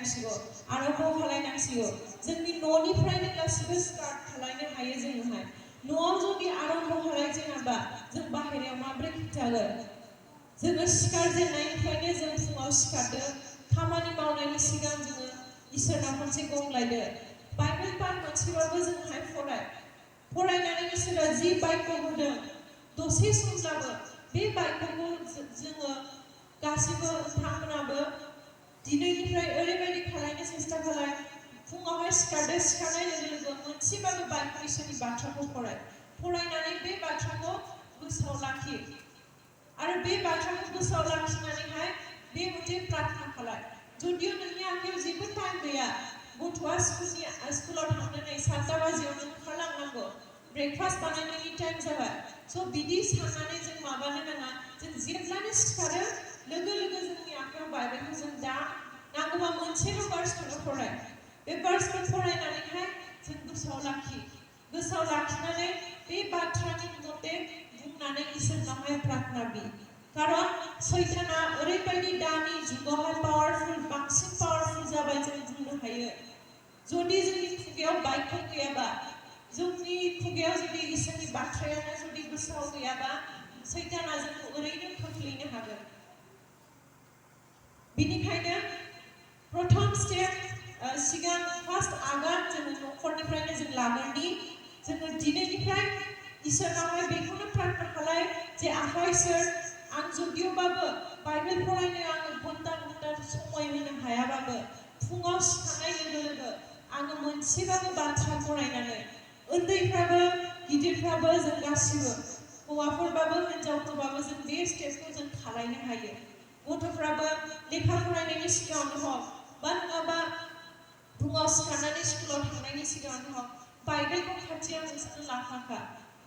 खालायनांसिगौ आरोबाव खालायनांसिगौ जोंनि न'निफ्रायनो गासिबो स्टार्ट खालायनो हायो जोङोहाय न'आव जुदि आरम्भ खालायजेनाबा जों बाहेरायाव माब्रै खिन्थागोन जोङो सिखारजेननायनिफ्रायनो जों फुङाव सिखारदो खामानि मावनायनि सिगां जोङो इसोरनाव खनसे गंग्लायदो बाइबेल पाठ मोनसेबाबो जोंहाय फरायनानै इसोरा जि बाइबेल होदों दसे समब्लाबो बे बाइबेलखौ जोङो गासिबो नोंथांमोनाबो दिनैनिफ्राय ओरैबायदि खालायनो सेस्था खालाय फुङावहाय सिखारनाय लोगो लोगो मोनसेबाबो बाइबेल इसोरनि बाथ्राखौ फरायनानै बे बाथ्राखौ गोसोआव लाखि आरो बे बाथ्राखौ गोसोआव लाखिनानैहाय बे मोनसे प्रार्थना खालाय जुदियो नोंनि आखायाव जेबो टाइम गैया गथ'आ स्कुलाव थांनानै 7टा बाजियावनो ओंखारलांनांगौ ब्रेकफास्ट बानायनायनि टाइम जाबाय स' बिदि साननानै जों माबानो नाङा जों जेब्लानो सिखारो लोगो लोगो जोंनि आखायाव बाइबेलखौ जों दा नांगौबा मोनसेल' भार्सखौनो फराय बे भार्सखौ फरायनानैहाय जों गोसोआव लाखिनानै बे बाथ्रानि मथे बुंनानै इसोरनावहाय प्रार्थना बि कारन सैताना ओरैबायदि दानि जुगावहाय बांसिन पावारफुल जाबाय जों बुंनो हायो जुदि जोंनि खुगायाव बाइबेल गैयाबा जोंनि खुगायाव जुदि इसोरनि बाथ्रायानो जुदि गोसोआव गैयाबा सैताना जोंखौ ओरैनो खोख्लैनो हागोन बिनिखायनो प्रथम स्टेप सिगां फार्स्ट आगान जोङो न'खरनिफ्रायनो जों लागोनदि जोङो दिनैनिफ्राय इसोरनावहाय बेखौनो प्रार्थना खालाय जे आफा इसोर आं जुदियोबाबो बाइबेल फरायनो आङो घन्टा समय होनो हायाबाबो फुङाव सिखारनाय लोगो लोगो आङो मोनसेबाबो बाथ्रा फरायनानै उन्दैफ्राबो गिदिरफ्राबो जों गासिबो हौवाफोरबाबो हिन्जावफोरबाबो जों बे स्टेपखौ जों खालायनो हायो गथ'फ्राबो लेखा फरायनायनि सिगाङावनो हक बा नङाबा फुङाव सिखारनानै स्कुलाव थांनायनि सिगाङावनो हक बाइबेलखौ खाथियाव नोंसोरो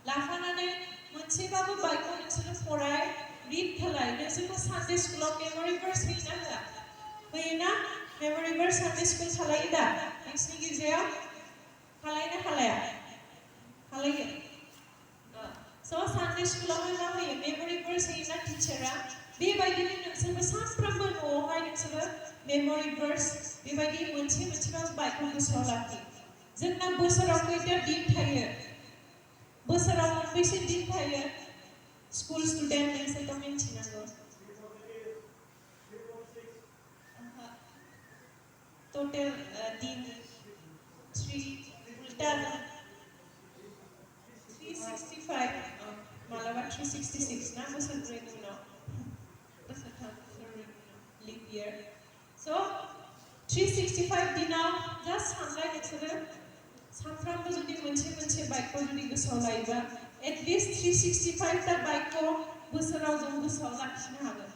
लाफानानै मोनसेबाबो बाइबेल नोंसोरो फराय रिड खालाय नोंसोरखौ सानडे स्कुलाव मेम'रि भार्स होयोना मेम'रि भार्स सानडे स्कुल खालायो दा नोंसिनि गिर्जायाव खालायो खालायो स' सानडे स्कुलावहाय मा होयो मेम'रि भार्स होयोना टिचारा बेबायदिनो नोंसोरबो सानफ्रोमबो न'आवहाय नोंसोरो मेम'रि भार्स बेबायदि मोनसेबाबो बाइबेल गोसोआव लाखि जोंना बोसोराव खैथा दिन थायो बोसोराव मोनबेसे दिन थायो स्कुल स्टुडेन्ट नोंसोरथ' मिन्थिनांगौ टटेल दिन 365 मालाबा 366 ना बोसोरब्रैनि उनाव लिप इयार स' 365 दिनाव जास्ट सानलाय नोंसोरो सानफ्रामबो जुदि मोनसे बाइकखौ जुदि गोसोआव लायोबा एटलिस्ट 365 ता बाइकखौ बोसोराव जों गोसोआव लाखिनो हागोन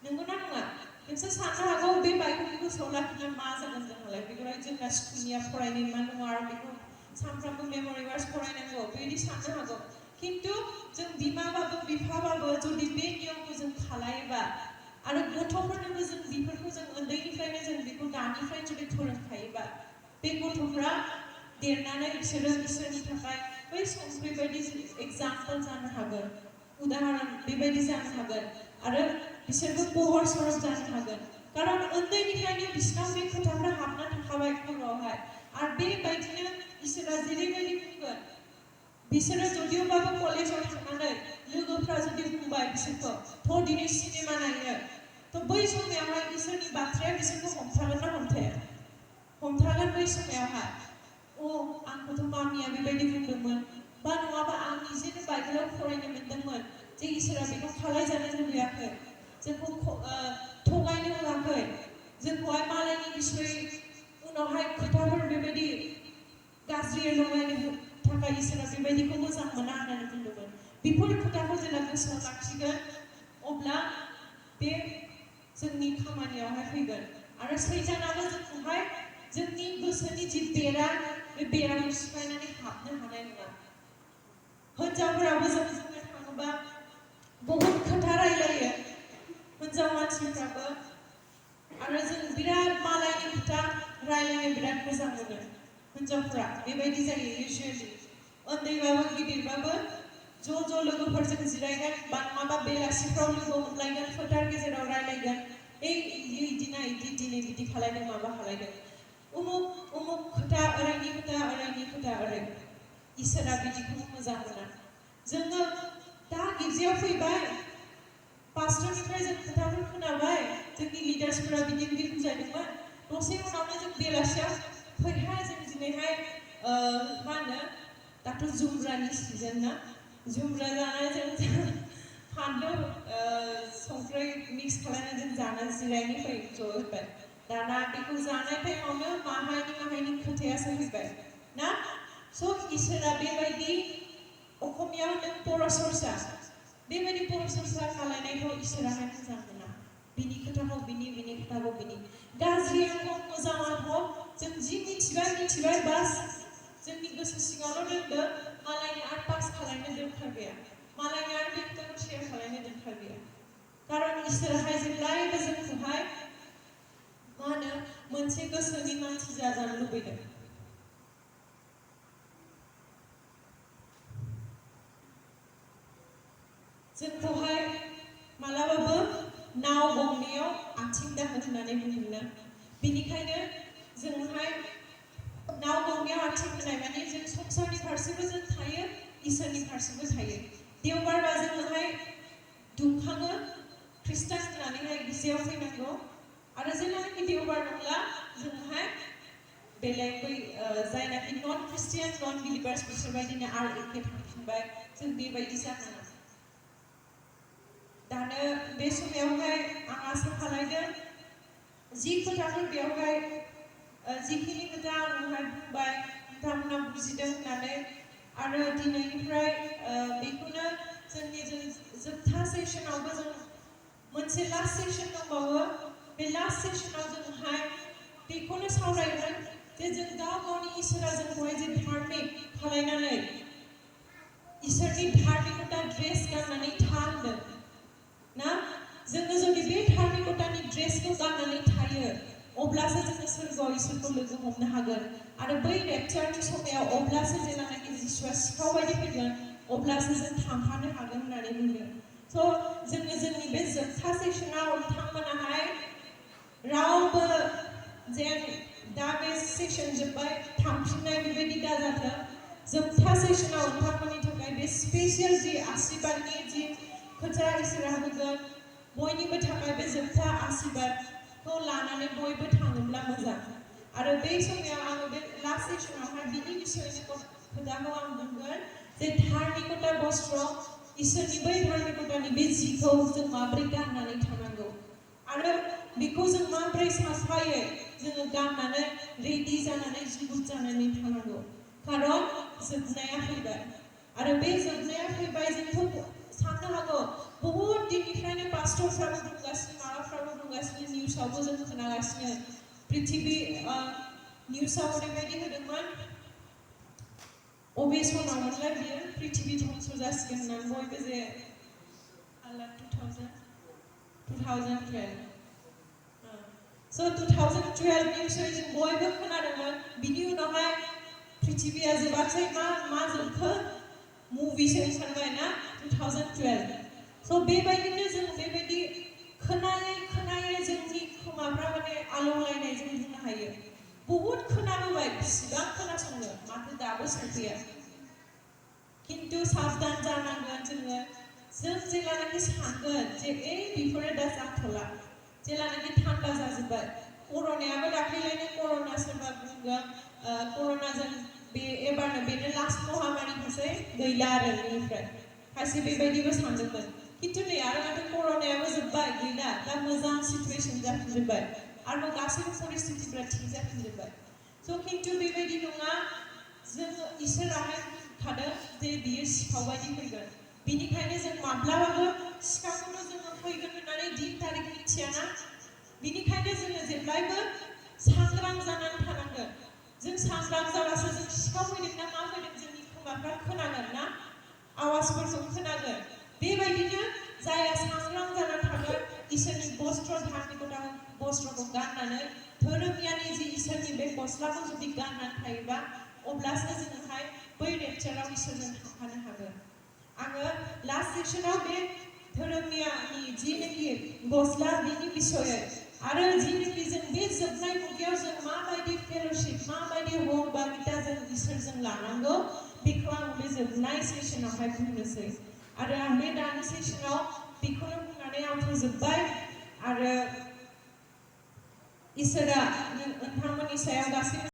नंगौना नङा नोंसोर साननो हागौ बे बाइकखौ गोसोआव लाखिना मा जागोन जोंहालाय बेखौहाय जोंना स्कुलनिया फरायनाय मा नङा आरो बेखौ सानफ्रामबो मेम'रि भार्स फरायनांगौ बेबायदि साननो हागौ खिन्थु जों बिमाबाबो बिफाबाबो जुदि बे नियमखौ जों खालायोबा आरो गथ'फोरनोबो जों बेफोरखौ जों उन्दैनिफ्रायनो जों बेखौ दानिफ्राय जुदि फोरोंखायोबा बे गथ'फ्रा देरनानै बिसोरो इसोरनि थाखाय बै सम बेबायदि एग्जाम्पल जानो हागोन उदाहरन बेबायदि जानो हागोन आरो बिसोरबो पहर सरब जानो हागोन कारन उन्दैनिफ्रायनो बिसोरनाव बे खोथाफ्रा हाबना थाखाबाय खर'आवहाय आरो बेबायदिनो इसोरा जेरैबायदि बुंगोन बिसोरो जुदियोबाबो कलेजाव थांनानै लोगोफ्रा जुदि बुंबाय बिसोरखौ थ' दिनै सिनेमा नायनो थ' बै समायावहाय इसोरनि बाथ्राया बिसोरखौ हमथागोन ना हमथागोन बै समायावहाय आंखौथ' मामिया बेबायदि बुंदोंमोन बा नङाबा आं निजेनो बाइबेलाव फरायनो मोनदोंमोन जे इसोरा बेखौ खालायजानो लुबैयाखै जोंखौ थगायनो होआखै जोंखौहाय मालायनि बिसय उनावहाय खोथाफोर बेबायदि गाज्रि लगायनो थाखाय इसोरा बेबायदिखौ मोजां मोना होननानै बुंदोंमोन बेफोर खोथाखौ जेब्ला गोसोआव लाखिगोन अब्ला बे जोंनि खामानियावहाय फैगोन आरो सैतानाबो जोंखौहाय जोंनि गोसोनि जि बेरा बे बेराखौ सिफायनानै हाबनो हानाय नङा हिन्जावफोराबो जों बुंनो थाङोबा बहुत खोथा रायलायो हिन्जाव मानसिफ्राबो आरो जों बिराद मालायनि खोथा रायलायनो बिराद मोजां मोनो हिन्जावफ्रा बेबायदि जायो इउजुवेलि उन्दैबाबो गिदिरबाबो ज' लोगोफोरजों जिरायगोन बा नङाबा बेलासिफ्राव लोगो हमलायगोन फोथार गेजेराव रायलायगोन इदिना इदि दिनै बिदि खालायदों माबा खालायदों उमुक उमुक खोथा ओरैनि खोथा ओरै इसोरा बिदिखौ मोजां मोना जोङो दा गिर्जायाव फैबाय पास्टरनिफ्राय जों खोथाफोर खोनाबाय जोंनि लिडार्सफोरा बिदि बिदि बुजायदोंमोन दसे उनावनो जों बेलासियाव फैहाय जों दिनैहाय मा होनो दाथ' जुमब्रानि सिजन ना जुमब्रा जानानै जों फानलु संख्रै मिक्स खालामनानै जों जानो जिरायनो फै ज'बाय दाना बेखौ जानाय टाइमावनो माहायनि खोथायासो फैबाय ना स' इसोरा बेबायदि अखमियाव नों बर' सरसा बेबायदि बर' सरसा खालायनायखौ इसोराहाय मोजां मोना बिनि खोथाखौ बिनि खोथाखौ बिनि गाज्रियानो हक मोजाङानो हक जों जि मिथिबाय बास जोंनि गोसो सिङावल' दोनदो मालायनि आरो पास खालायनो दोनथारगैया मालायनि आरो बे खोथाखौ शेयार खालायनो दोनथारगैया कारन इसोराहाय जेब्लायबो जोंखौहाय मा होनो मोनसे गोसोनि मानसि जाजानो लुबैदों जोंखौहाय मालाबाबो नाव गंनैयाव आथिं दाहो होननानै बुंदोंना बेनिखायनो जोंहाय नाव गंनैयाव आथिं होनाय माने जों संसारनि फारसेबो जों थायो इसोरनि फारसेबो थायो देवबारबा जोङोहाय दुंखाङो ख्रिस्टान होननानैहाय गिर्जायाव फैनांगौ आरो जेब्लानाखि देवबार नंला जोङोहाय बेलेग बै जायनाखि नन ख्रिस्टियान नन बिलिभार्स बिसोरबायदिनो आरो एखे थांफिनबाय जों बेबायदि जानाङा दानो बे समायावहाय आं आसा खालायदों जि खोथाफोर बेयावहाय जिखिनि खोथा आंनोहाय बुंबाय नोंथांमोना बुजिदों होननानै आरो दिनैनिफ्राय बेखौनो जोंनि जोबथा सेसनावबो जों मोनसे लास्ट सेसन दंबावो बे लास्ट सेसनाव जोंहाय बेखौनो सावरायगोन जे जों गाव गावनि इसोरा जोंखौहाय जे धार्मिक खालायनानै इसोरनि धार्मिकता ड्रेस गाननानै था होनदों ना जोङो जुदि बे धार्मिकतानि ड्रेसखौ गाननानै थायो अब्लासो जोङो सोरगोआव इसोरखौ लोगो हमनो हागोन आरो बै रेपचारनि समायाव अब्लासो जेब्लानाखि जिसुआ सिखाव बायदि फैगोन अब्लासो जों थांफानो हागोन होननानै बुंदों स' जोङो जोंनि बे जोबथा सेसनाव नोंथांमोनाहाय रावबो जेन दा बे सेसन जोब्बाय थांफिननाय बेबायदि दाजाथों जोबथा सेसनाव नोंथांमोननि थाखाय बे स्पेसियेल जि आशिर्बादनि जि खोथा इसोरा होगोन बयनिबो थाखाय बे जोबथा आशिर्बादखौ लानानै बयबो थाङोब्ला मोजां आरो बे समाव आङो बे लास्ट सेसनावहाय बिनि बिसयनि खोथाखौ आं बुंगोन जे धार्मिकता बस्त्र इसोरनि बै धार्मिकतानि बे जिखौ जों माबोरै गाननानै थानांगौ आरो बेखौ जों माबोरै साफायै जोङो गाननानै रेडि जानानै जुगुद जानानै थानांगौ कारन जोबनाया फैबाय आरो बे जोबनाया फैबाय जोंथ' साननो हागौ बहुत दिननिफ्रायनो पास्टरफ्राबो बुंगासिनो माबाफ्राबो बुंगासिनो निउसावबो जों खोनागासिनो पृथिबि निउसाव ओरैबायदि होदोंमोन अबे सनावमोनलाय बियो पृथिबि धंस जासिगोन होननानै बयबो जे 2012 स' 2012 निउसै जों बयबो खोनादोंमोन बिनि उनावहाय पृथिबिया जोबाखै मा जोबखो मुभिसो ओंखारबाय ना 2012 स' बेबायदिनो जों बेबायदि खोनायै जोंनि खोमाफ्रा माने आलौलायनाय जों बुंनो हायो बहुद खोनाबोबाय बिसिबां खोनासंनो माथो दाबो सफैया खिन्थु साबधान जानांगोन जों जेब्लानाखि सानगोन जे बेफोरो दा जाथ'ला जेब्लानाखि थान्दा जाजोब्बाय कर'नायाबो दाख्लैलायनो कर'ना सोरबा बुंगोन कर'नाजों बे एबारनो बेनो लास्ट महामारिखासै गैला आरो बेनिफ्राय खायसे बेबायदिबो सानदोंमोन खिन्थु नै आरो माथो कर'नायाबो जोब्बाय गैला दा मोजां सिटुवेसन जाफिनजोब्बाय आरो गासैबो परिस्थितिफ्रा थिग जाफिनजोब्बाय स' खिन्थु बेबायदि नङा जोङो इसोराहाय बुंखादों जे बियो सिखाव बायदि फैगोन बिनिखायनो जों माब्लाबाबो सिखावखौनो जोङो फैगोन होननानै दिन थारिख मिथियाना बिनिखायनो जोङो जेब्लायबो सांग्रां जानानै थानांगोन जों सांग्रां जाबासो जों सिखाव फैदों ना मा फैदों जोंनि खोमाफ्रा खोनागोन ना आवाजफोरखौ खोनागोन बेबायदिनो जाया सांग्रां जानानै थागोन इसोरनि बस्त्र धार्मिकता बस्त्रखौ गाननानै धोरोमियानि जि इसोरनि बे गस्लाखौ जुदि गाननानै थायोबा अब्लासो जोङोहाय बै रेपचाराव इसोरजों थांफानो हागोन आङो लास्ट सेसनाव बे धोरोमनि जिनोखि गस्ला बेनि बिसयै आरो जिनोखि जों बे जोबनाय मुगायाव जों माबायदि फेल'शिप माबायदि हर बा गिता जों इसोरजों लानांगौ बेखौ आं बे जोबनाय सेसनावहाय बुंनोसै आरो आं बे दानि सेसनाव बेखौनो बुंनानै आं फोजोबबाय आरो इसोरा नोंथांमोननि सायाव गासैबो